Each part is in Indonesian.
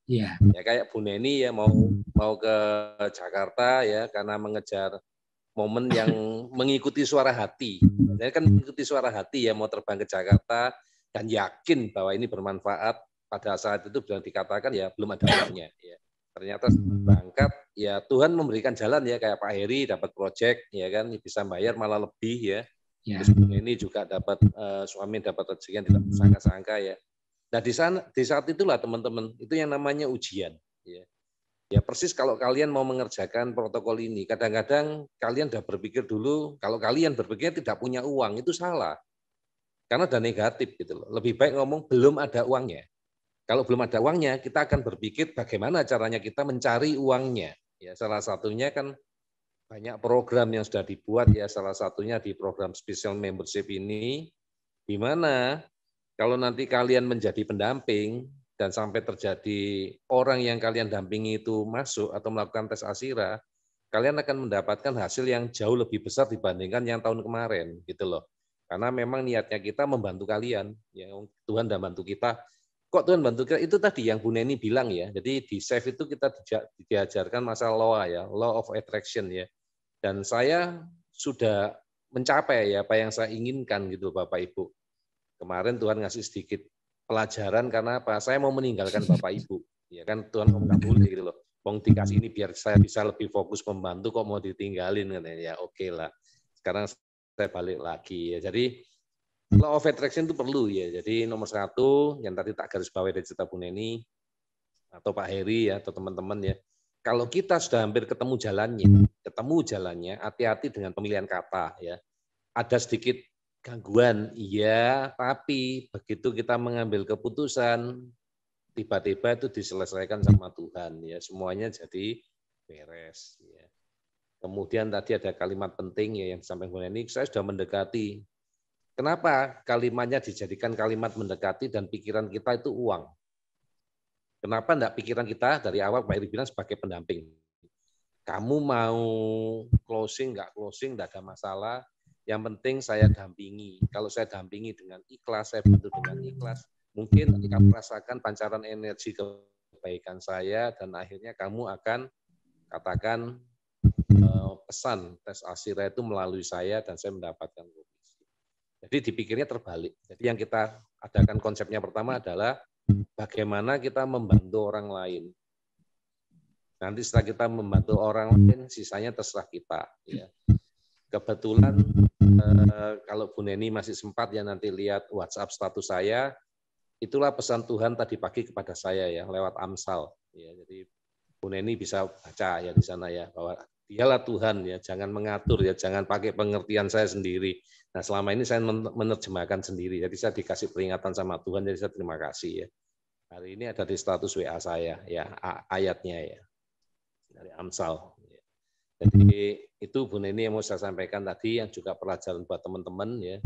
Iya. Ya kayak Bu Neni ya mau ke Jakarta ya karena mengejar momen yang mengikuti suara hati. Jadi kan mengikuti suara hati ya mau terbang ke Jakarta dan yakin bahwa ini bermanfaat. Pada saat itu sudah dikatakan ya belum ada uangnya. Ya. Ternyata berangkat ya Tuhan memberikan jalan ya kayak Pak Heri dapat proyek ya kan bisa bayar malah lebih ya. Ya. Terus Bu Neni juga dapat suami dapat rezeki yang tidak sangka-sangka ya. Nah di saat itulah teman-teman itu yang namanya ujian. Ya. Ya persis kalau kalian mau mengerjakan protokol ini, kadang-kadang kalian sudah berpikir dulu, kalau kalian berpikir tidak punya uang, itu salah. Karena ada negatif gitu loh. Lebih baik ngomong belum ada uangnya. Kalau belum ada uangnya, kita akan berpikir bagaimana caranya kita mencari uangnya. Ya salah satunya kan banyak program yang sudah dibuat ya, salah satunya di program special membership ini, di mana kalau nanti kalian menjadi pendamping dan sampai terjadi orang yang kalian dampingi itu masuk atau melakukan tes ASIRA, kalian akan mendapatkan hasil yang jauh lebih besar dibandingkan yang tahun kemarin gitu loh. Karena memang niatnya kita membantu kalian, ya Tuhan dan bantu kita. Kok Tuhan bantu kita? Itu tadi yang Bu Neni bilang ya. Jadi di SAFE itu kita diajarkan masalah law ya, law of attraction ya. Dan saya sudah mencapai ya apa yang saya inginkan gitu Bapak Ibu. Kemarin Tuhan ngasih sedikit pelajaran karena apa? Saya mau meninggalkan Bapak Ibu. Ya kan Tuhan mau nggak boleh gitu loh. Wong dikasih ini biar saya bisa lebih fokus membantu kok mau ditinggalin kan ya oke lah. Sekarang saya balik lagi ya. Jadi law of attraction itu perlu ya. Jadi nomor satu yang tadi tak garis bawahi dari cerita Bu Neni atau Pak Heri ya atau teman-teman ya. Kalau kita sudah hampir ketemu jalannya, hati-hati dengan pemilihan kata ya. Ada sedikit gangguan, iya, tapi begitu kita mengambil keputusan, tiba-tiba itu diselesaikan sama Tuhan, ya semuanya jadi beres. Ya. Kemudian tadi ada kalimat penting ya yang disampaikan ini, saya sudah mendekati. Kenapa kalimatnya dijadikan kalimat mendekati dan pikiran kita itu uang? Kenapa enggak pikiran kita dari awal Pak Iri bilang sebagai pendamping? Kamu mau closing, enggak closing, enggak ada masalah. Yang penting saya dampingi. Kalau saya dampingi dengan ikhlas, saya bantu dengan ikhlas, mungkin kamu merasakan pancaran energi kebaikan saya dan akhirnya kamu akan katakan pesan tes ASIRA itu melalui saya dan saya mendapatkan komisi. Jadi dipikirnya terbalik. Jadi yang kita adakan konsepnya pertama adalah bagaimana kita membantu orang lain. Nanti setelah kita membantu orang lain, sisanya terserah kita. Ya. Kebetulan kalau Bu Neni masih sempat ya nanti lihat WhatsApp status saya, itulah pesan Tuhan tadi pagi kepada saya ya lewat Amsal. Ya, jadi Bu Neni bisa baca ya di sana ya bahwa dialah Tuhan ya, jangan mengatur ya, jangan pakai pengertian saya sendiri. Nah selama ini saya menerjemahkan sendiri, jadi saya dikasih peringatan sama Tuhan, jadi saya terima kasih ya. Hari ini ada di status WA saya ya ayatnya ya dari Amsal. Jadi itu Bu Neni yang mau saya sampaikan tadi yang juga pelajaran buat teman-teman ya.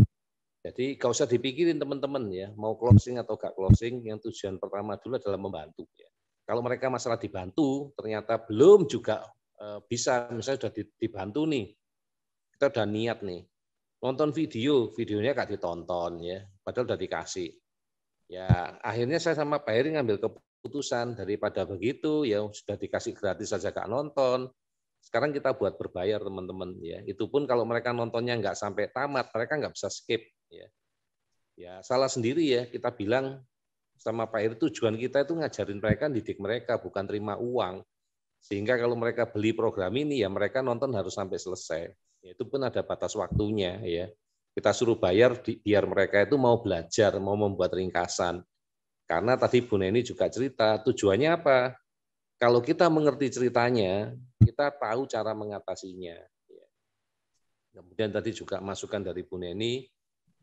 Jadi gak usah dipikirin teman-teman ya, mau closing atau gak closing, yang tujuan pertama dulu adalah membantu. Ya. Kalau mereka masalah dibantu, ternyata belum juga bisa, misalnya sudah dibantu nih, kita udah niat nih, nonton videonya gak ditonton ya, padahal udah dikasih. Ya akhirnya saya sama Pak Heri ngambil keputusan daripada begitu ya sudah dikasih gratis saja gak nonton. Sekarang kita buat berbayar teman-teman ya. Itu pun kalau mereka nontonnya nggak sampai tamat, mereka nggak bisa skip ya. Ya salah sendiri ya kita bilang sama Pak Heri tujuan kita itu ngajarin mereka, didik mereka bukan terima uang. Sehingga kalau mereka beli program ini ya mereka nonton harus sampai selesai. Ya, itu pun ada batas waktunya ya. Kita suruh bayar biar mereka itu mau belajar, mau membuat ringkasan. Karena tadi Bu Neni juga cerita, tujuannya apa? Kalau kita mengerti ceritanya, kita tahu cara mengatasinya. Kemudian tadi juga masukan dari Bu Neni,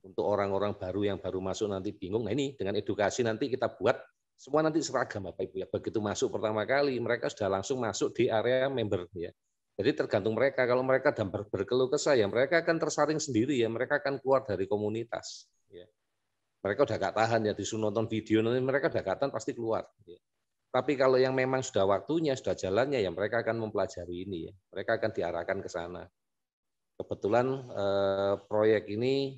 untuk orang-orang baru yang baru masuk nanti bingung, nah ini dengan edukasi nanti kita buat, semua nanti seragam Bapak Ibu ya. Begitu masuk pertama kali, mereka sudah langsung masuk di area member ya. Jadi tergantung mereka, kalau mereka berkeluh kesah ya mereka akan tersaring sendiri ya, mereka akan keluar dari komunitas. Ya. Mereka udah gak tahan ya, disuruh nonton video, nanti mereka udah gak tahan pasti keluar. Ya. Tapi kalau yang memang sudah waktunya, sudah jalannya, ya mereka akan mempelajari ini ya. Mereka akan diarahkan ke sana. Kebetulan proyek ini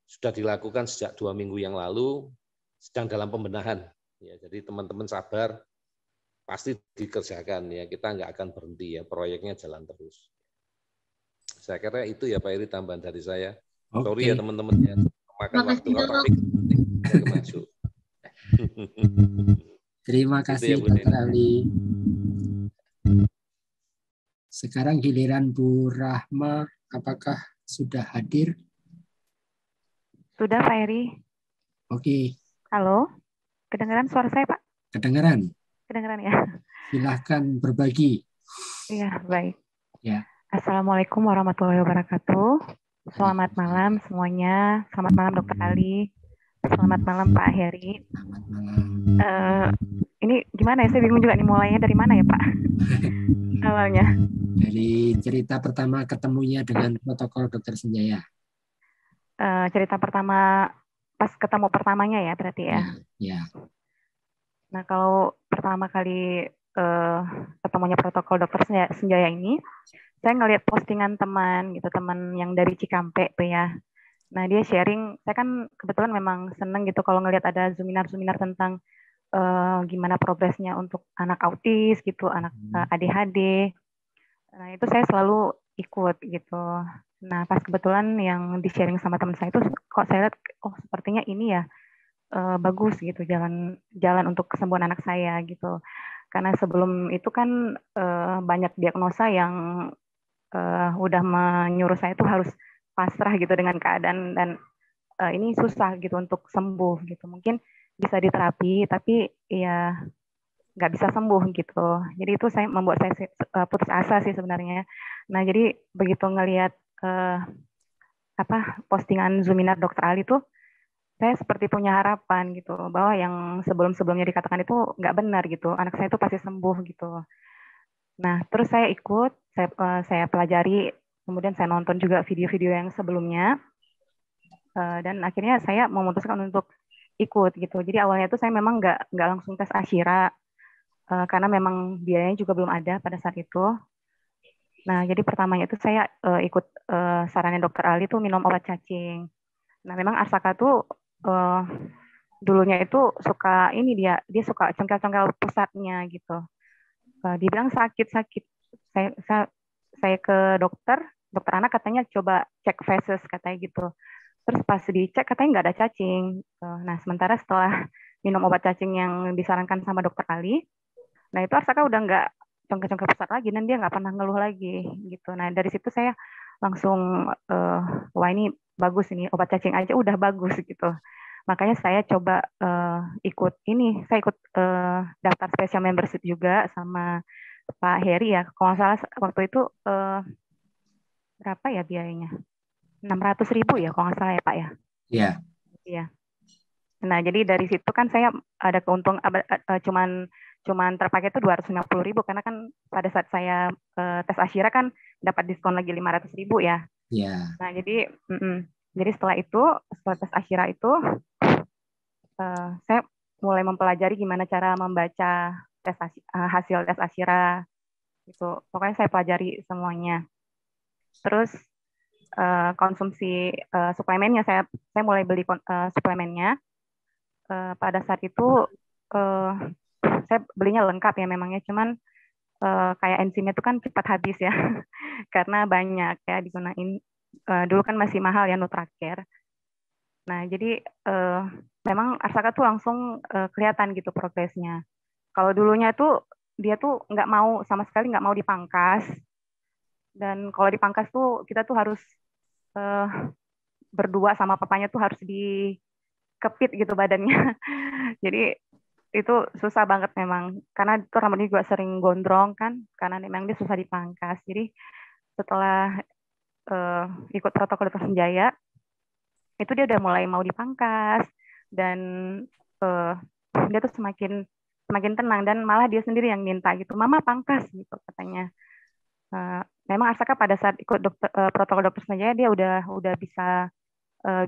sudah dilakukan sejak 2 minggu yang lalu, sedang dalam pembenahan. Ya, jadi teman-teman sabar, pasti dikerjakan ya. Kita nggak akan berhenti ya, proyeknya jalan terus. Saya kira itu ya Pak Eri tambahan dari saya. Sorry ya teman-teman ya, makan waktu kalau topik saya masuk. Terima kasih Dr. Ali. Sekarang giliran Bu Rahma, apakah sudah hadir? Sudah Pak Eri. Oke. Halo, kedengaran suara saya Pak? Kedengaran. Kedengaran ya. Silahkan berbagi. Iya, baik. Ya. Assalamualaikum warahmatullahi wabarakatuh. Selamat malam semuanya. Selamat malam Dr. Ali. Selamat malam Pak Heri. Selamat malam. Ini gimana ya? Saya bingung juga nih mulainya dari mana ya Pak? Awalnya. Dari cerita pertama ketemunya dengan protokol Dr. Sanjaya. Cerita pertama pas ketemu pertamanya ya berarti ya. Ya. Nah kalau pertama kali ketemunya protokol Dr. Sanjaya ini, saya ngelihat postingan teman gitu, teman yang dari Cikampek tuh ya. Nah dia sharing, saya kan kebetulan memang seneng gitu kalau ngelihat ada seminar-seminar tentang gimana progresnya untuk anak autis gitu, anak ADHD. Nah itu saya selalu ikut gitu. Nah pas kebetulan yang di sharing sama teman saya itu, kok saya lihat, oh sepertinya ini ya bagus gitu jalan untuk kesembuhan anak saya gitu. Karena sebelum itu kan banyak diagnosa yang udah menyuruh saya tuh harus pasrah gitu dengan keadaan dan ini susah gitu untuk sembuh gitu. Mungkin bisa diterapi tapi ya nggak bisa sembuh gitu. Jadi itu membuat saya putus asa sih sebenarnya. Nah jadi begitu ngelihat postingan Zoominar Dr. Ali tuh, saya seperti punya harapan gitu bahwa yang sebelum-sebelumnya dikatakan itu nggak benar gitu. Anak saya itu pasti sembuh gitu. Nah terus saya ikut, saya pelajari, kemudian saya nonton juga video-video yang sebelumnya. Dan akhirnya saya memutuskan untuk ikut gitu. Jadi awalnya itu saya memang nggak langsung tes Ashira karena memang biayanya juga belum ada pada saat itu. Nah jadi pertamanya itu saya ikut sarannya Dr. Ali tuh minum obat cacing. Nah memang Arsaka tuh dulunya itu suka ini dia suka congkel-congkel pusatnya gitu. Dibilang sakit. Saya ke dokter anak katanya coba cek feses katanya gitu. Terus pas dicek katanya nggak ada cacing. Nah sementara setelah minum obat cacing yang disarankan sama Dokter Ali, nah itu Arsaka udah nggak congkel-congkel pusat lagi dan dia nggak pernah ngeluh lagi gitu. Nah dari situ saya langsung wah ini bagus, ini obat cacing aja udah bagus gitu. Makanya saya coba saya ikut daftar special membership juga sama Pak Heri ya. Kalau nggak salah waktu itu berapa ya biayanya? 600.000 ya kalau nggak salah ya Pak ya. Iya. Iya. Nah jadi dari situ kan saya ada keuntung cuman terpakai itu 250.000 karena kan pada saat saya tes Ashira kan dapat diskon lagi 500.000 ya. Iya. Nah jadi setelah tes Ashira itu saya mulai mempelajari gimana cara membaca hasil tes Ashira gitu. Pokoknya saya pelajari semuanya. Terus konsumsi suplemennya saya mulai beli suplemennya. Pada saat itu saya belinya lengkap ya memangnya, cuman kayak enzimnya itu kan cepat habis ya karena banyak ya digunain. Dulu kan masih mahal ya Nutracare. Nah jadi memang Arsaka tuh langsung kelihatan gitu progresnya. Kalau dulunya tuh dia tuh nggak mau sama sekali, nggak mau dipangkas. Dan kalau dipangkas tuh kita tuh harus berdua sama papanya tuh harus dikepit gitu badannya. Jadi itu susah banget memang. Karena itu rambutnya juga sering gondrong kan, karena memang dia susah dipangkas. Jadi setelah ikut protokol Dr. Sanjaya, itu dia udah mulai mau dipangkas dan dia tuh semakin tenang dan malah dia sendiri yang minta gitu, mama pangkas gitu katanya. Memang Arsaka pada saat ikut protokol Dr. Sanjaya dia udah bisa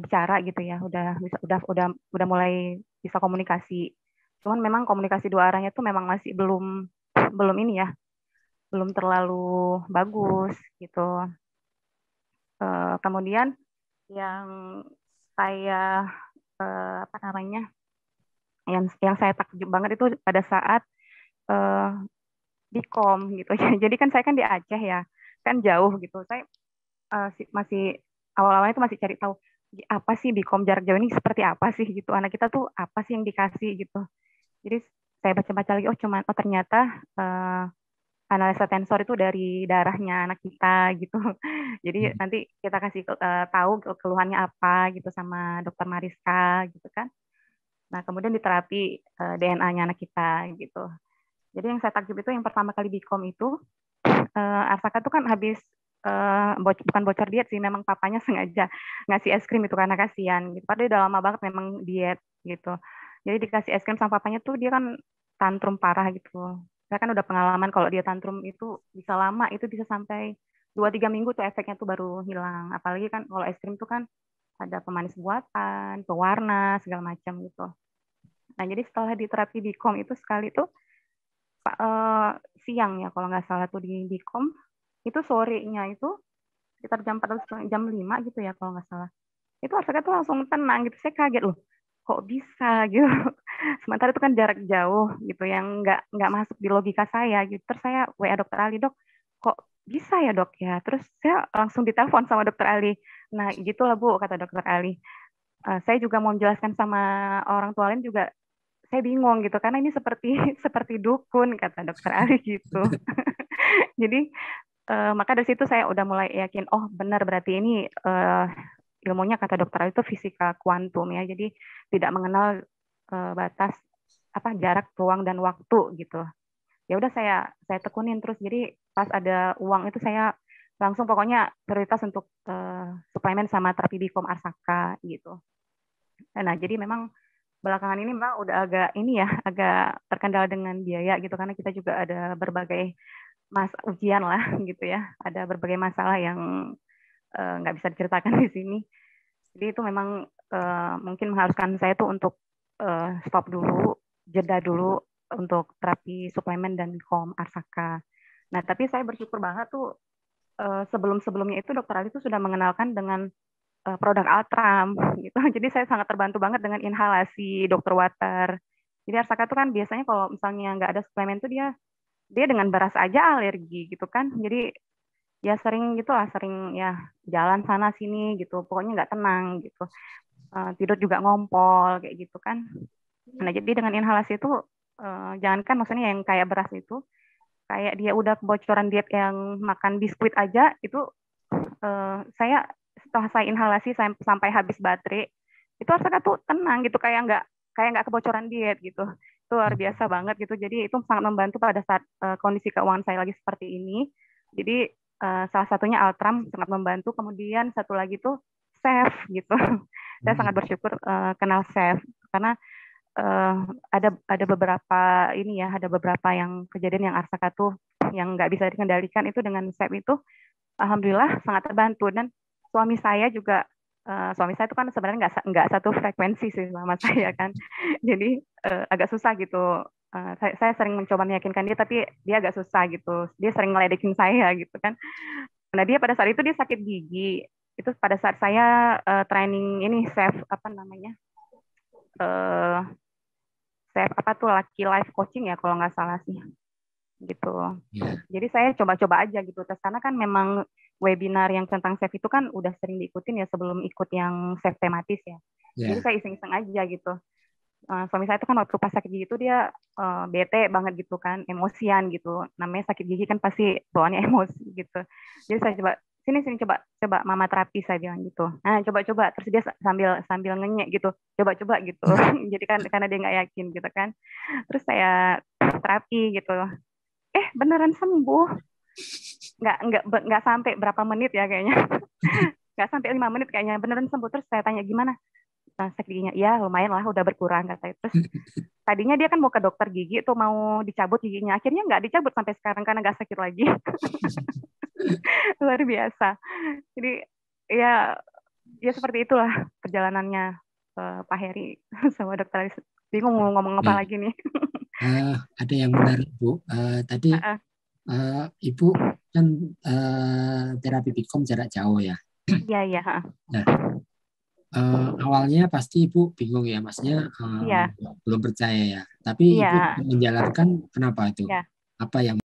bicara gitu ya, udah mulai bisa komunikasi. Cuman memang komunikasi dua arahnya tuh memang masih belum ini ya, belum terlalu bagus gitu. Kemudian yang saya yang saya takjub banget itu pada saat Bikom gitu. Jadi kan saya kan di Aceh ya, kan jauh gitu. Saya masih awal-awalnya itu masih cari tahu apa sih Bikom jarak jauh ini seperti apa sih gitu. Anak kita tuh apa sih yang dikasih gitu. Jadi saya baca-baca lagi, oh ternyata analisa tensor itu dari darahnya anak kita gitu. Jadi nanti kita kasih tahu keluhannya apa gitu sama dokter Mariska gitu kan. Nah kemudian diterapi DNA-nya anak kita gitu. Jadi yang saya takjub itu yang pertama kali Bikom itu Arsaka tuh kan habis bukan bocor diet sih, memang papanya sengaja ngasih es krim itu karena kasihan gitu. Padahal udah lama banget memang diet gitu. Jadi dikasih es krim sama papanya tuh dia kan tantrum parah gitu. Saya kan udah pengalaman kalau dia tantrum itu bisa lama, itu bisa sampai 2-3 minggu tuh efeknya tuh baru hilang. Apalagi kan kalau es krim tuh kan ada pemanis buatan, pewarna, segala macam gitu. Nah jadi setelah di terapi Bikom itu sekali tuh siang ya kalau nggak salah tuh di Bikom, itu sorenya itu sekitar jam 4 atau jam 5 gitu ya kalau nggak salah. Itu Arsaka tuh langsung tenang gitu. Saya kaget loh, kok bisa gitu. Sementara itu kan jarak jauh gitu yang nggak masuk di logika saya gitu. Terus saya WA dokter Ali, dok, kok bisa ya dok ya. Terus saya langsung ditelepon sama dokter Ali. Nah gitulah Bu kata dokter Ali. Saya juga mau menjelaskan sama orang tua lain juga saya bingung gitu karena ini seperti seperti dukun kata dokter Ali gitu. Jadi maka dari situ saya udah mulai yakin, oh benar berarti ini ilmunya kata dokter Ali itu fisika kuantum ya. Jadi tidak mengenal batas jarak, ruang dan waktu gitu. Ya udah saya tekunin terus. Jadi pas ada uang itu saya langsung pokoknya prioritas untuk suplemen sama terapi Bikom Arsaka gitu. Nah jadi memang belakangan ini memang udah agak terkendala dengan biaya gitu karena kita juga ada berbagai ujian lah gitu ya, ada berbagai masalah yang nggak bisa diceritakan di sini. Jadi itu memang mungkin mengharuskan saya tuh untuk stop dulu, jeda dulu untuk terapi suplemen dan Bikom Arsaka. Nah tapi saya bersyukur banget tuh sebelumnya itu dokter Ali tuh sudah mengenalkan dengan produk Altram gitu. Jadi saya sangat terbantu banget dengan inhalasi Dr. Water. Jadi Arsaka itu kan biasanya kalau misalnya nggak ada suplemen tuh dia dengan beras aja alergi gitu kan. Jadi ya sering ya jalan sana sini gitu. Pokoknya nggak tenang gitu. Tidur juga ngompol kayak gitu kan. Nah jadi dengan inhalasi itu jangankan maksudnya yang kayak beras itu, kayak dia udah kebocoran diet yang makan biskuit aja itu saya setelah saya inhalasi sampai habis baterai itu Arsaka tuh tenang gitu kayak nggak kebocoran diet gitu. Itu luar biasa banget gitu. Jadi itu sangat membantu pada saat kondisi keuangan saya lagi seperti ini. Jadi salah satunya Altram sangat membantu. Kemudian satu lagi tuh Chef gitu. Saya sangat bersyukur kenal Chef karena ada beberapa yang kejadian yang Arsaka tuh yang nggak bisa dikendalikan itu dengan Chef itu alhamdulillah sangat terbantu. Dan suami saya juga suami saya itu kan sebenarnya nggak satu frekuensi sih sama saya kan. Jadi agak susah gitu. Saya sering mencoba meyakinkan dia tapi dia agak susah gitu. Dia sering ngeledekin saya gitu kan. Nah dia pada saat itu dia sakit gigi. Itu pada saat saya training ini chef chef Lucky Life Coaching ya kalau nggak salah sih gitu. Jadi saya coba-coba aja gitu. Terus karena kan memang webinar yang tentang chef itu kan udah sering diikutin ya sebelum ikut yang chef tematis ya. Jadi saya iseng-iseng aja gitu. Suami saya itu kan waktu pas sakit gigi itu dia bete banget gitu kan, emosian gitu. Namanya sakit gigi kan pasti bawaannya emosi gitu. Jadi saya coba sini coba mama terapi saya bilang gitu. Nah coba terus dia sambil ngenyek gitu, coba gitu. Jadi kan karena dia nggak yakin gitu kan. Terus saya terapi gitu. Beneran sembuh. Nggak sampai berapa menit ya kayaknya. Nggak sampai 5 menit kayaknya beneran sembuh. Terus saya tanya gimana? Nah, sakit giginya, ya lumayan lah udah berkurang katanya. Terus tadinya dia kan mau ke dokter gigi tuh mau dicabut giginya. Akhirnya nggak dicabut sampai sekarang karena nggak sakit lagi. Luar biasa. Jadi ya seperti itulah perjalanannya Pak Heri sama dokter Alis. Bingung mau ngomong apa lagi nih. Ada yang menarik Bu. Tadi Ibu kan terapi Bikom jarak jauh ya. Iya. Nah, Awalnya pasti Ibu bingung ya, maksudnya Iya, belum percaya ya. Tapi Ibu iya, menjalankan, kenapa itu? iya. Apa yang